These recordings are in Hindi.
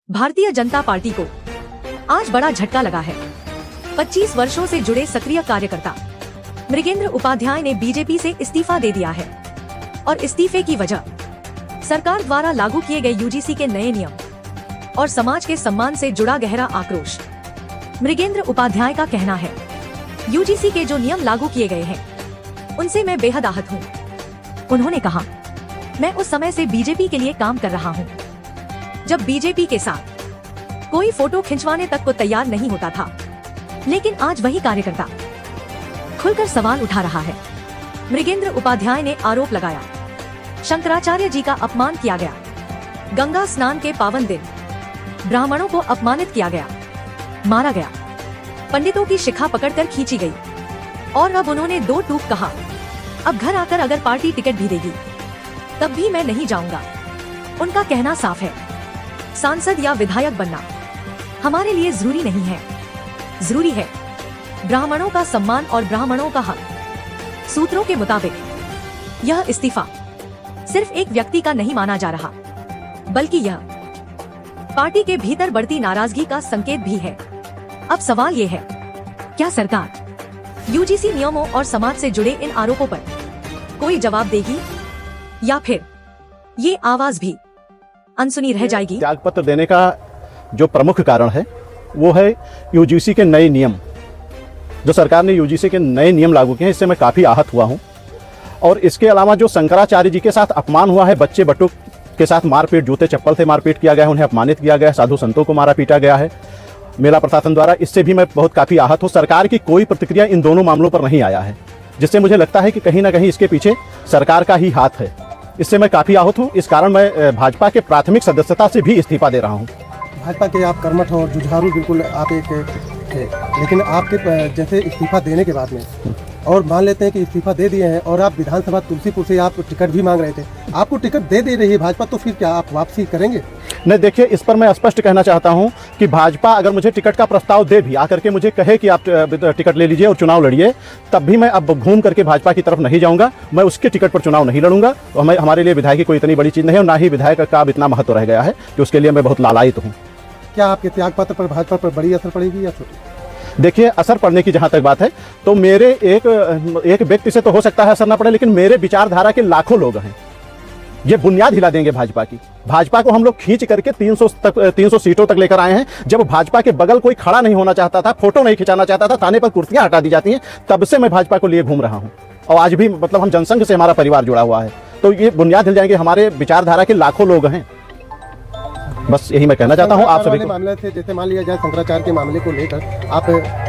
भारतीय जनता पार्टी को आज बड़ा झटका लगा है। 25 वर्षों से जुड़े सक्रिय कार्यकर्ता मृगेंद्र उपाध्याय ने बीजेपी से इस्तीफा दे दिया है और इस्तीफे की वजह सरकार द्वारा लागू किए गए यूजीसी के नए नियम और समाज के सम्मान से जुड़ा गहरा आक्रोश। मृगेंद्र उपाध्याय का कहना है, यूजीसी के जो नियम लागू किए गए हैं उनसे मैं बेहद आहत हूँ। उन्होंने कहा, मैं उस समय से बीजेपी के लिए काम कर रहा हूँ जब बीजेपी के साथ कोई फोटो खिंचवाने तक को तैयार नहीं होता था, लेकिन आज वही कार्यकर्ता खुलकर सवाल उठा रहा है। मृगेंद्र उपाध्याय ने आरोप लगाया, शंकराचार्य जी का अपमान किया गया, गंगा स्नान के पावन दिन ब्राह्मणों को अपमानित किया गया, मारा गया, पंडितों की शिखा पकड़कर खींची गई और अब उन्होंने दो टूक कहा, अब घर आकर अगर पार्टी टिकट भी देगी तब भी मैं नहीं जाऊंगा। उनका कहना साफ है, सांसद या विधायक बनना हमारे लिए जरूरी नहीं है, जरूरी है ब्राह्मणों का सम्मान और ब्राह्मणों का हक। सूत्रों के मुताबिक यह इस्तीफा सिर्फ एक व्यक्ति का नहीं माना जा रहा, बल्कि यह पार्टी के भीतर बढ़ती नाराजगी का संकेत भी है। अब सवाल ये है, क्या सरकार यूजीसी नियमों और समाज से जुड़े इन आरोपों पर कोई जवाब देगी या फिर ये आवाज भी अनसुनी रह जाएगी? त्यागपत्र देने का जो प्रमुख कारण है वो है यूजीसी के नए नियम। जो सरकार ने यूजीसी के नए नियम लागू किए हैं, इससे मैं काफ़ी आहत हुआ हूं। और इसके अलावा जो शंकराचार्य जी के साथ अपमान हुआ है, बच्चे बटुक के साथ मारपीट, जूते चप्पल से मारपीट किया गया है, उन्हें अपमानित किया गया है, साधु संतों को मारा पीटा गया है मेला प्रशासन द्वारा, इससे भी मैं बहुत काफ़ी आहत हूँ। सरकार की कोई प्रतिक्रिया इन दोनों मामलों पर नहीं आया है, जिससे मुझे लगता है कि कहीं ना कहीं इसके पीछे सरकार का ही हाथ है। इससे मैं काफ़ी आहत हूँ। इस कारण मैं भाजपा के प्राथमिक सदस्यता से भी इस्तीफा दे रहा हूँ। भाजपा के आप कर्मठ और जुझारू बिल्कुल आप एक थे, लेकिन आपके जैसे इस्तीफा देने के बाद में और मान लेते हैं कि इस्तीफा दे दिए हैं और आप विधानसभा तुलसीपुर से आप टिकट भी मांग रहे थे, आपको टिकट दे रही है भाजपा, तो फिर क्या आप वापसी करेंगे? नहीं, देखिए, इस पर मैं स्पष्ट कहना चाहता हूं कि भाजपा अगर मुझे टिकट का प्रस्ताव दे भी, आकर के मुझे कहे कि आप टिकट ले लीजिए और चुनाव लड़िए, तब भी मैं अब घूम करके भाजपा की तरफ नहीं जाऊंगा। मैं उसके टिकट पर चुनाव नहीं लड़ूंगा। तो हमारे लिए विधायक की कोई इतनी बड़ी चीज़ नहीं है और ना ही विधायक का अब इतना महत्व रह गया है कि उसके लिए मैं बहुत लालायित हूँ। क्या आपके त्यागपत्र पर भाजपा पर बड़ी असर पड़ेगी या छोटी? देखिए, असर पड़ने की जहां तक बात है तो मेरे एक व्यक्ति से तो हो सकता है असर ना पड़े, लेकिन मेरे विचारधारा के लाखों लोग हैं। ये बुनियाद हिला देंगे भाजपा की। भाजपा को हम लोग खींच करके 300 सीटों तक लेकर आए हैं। जब भाजपा के बगल कोई खड़ा नहीं होना चाहता था, फोटो नहीं खिंचाना चाहता था, थाने पर कुर्सियां हटा दी जाती हैं, तब से मैं भाजपा को लिए घूम रहा हूं। और आज भी मतलब हम जनसंघ से हमारा परिवार जुड़ा हुआ है। तो ये बुनियाद हिल जाएंगे। हमारे विचारधारा के लाखों लोग हैं। बस यही मैं कहना चाहता हूँ आप सभी को। मामले थे, जैसे मान लिया जाए शंकराचार्य के मामले को लेकर आप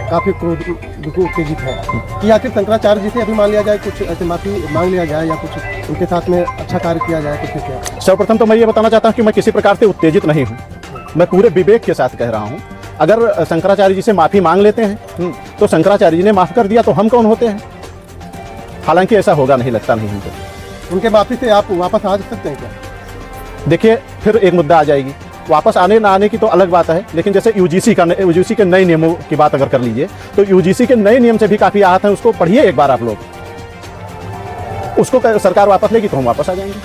काफी उत्तेजित हैं कि आखिर शंकराचार्य जी से अभी मान लिया जाए कुछ ऐसे माफी मांग लिया जाए या कुछ उनके साथ में अच्छा कार्य किया जाए, तो क्या? सर्वप्रथम तो मैं ये बताना चाहता हूँ कि मैं किसी प्रकार से उत्तेजित नहीं हूँ। मैं पूरे विवेक के साथ कह रहा हूँ। अगर शंकराचार्य जी से माफी मांग लेते हैं तो शंकराचार्य जी ने माफ कर दिया, तो हम कौन होते हैं? हालांकि ऐसा होगा नहीं, लगता नहीं हमको। उनके माफी से आप वापस आ सकते हैं क्या? देखिए, फिर एक मुद्दा आ जाएगी। वापस आने ना आने की तो अलग बात है, लेकिन जैसे यूजीसी के नए नियमों की बात अगर कर लीजिए, तो यूजीसी के नए नियम से भी काफ़ी आहत हैं। उसको पढ़िए एक बार आप लोग। उसको सरकार वापस लेगी तो हम वापस आ जाएंगे।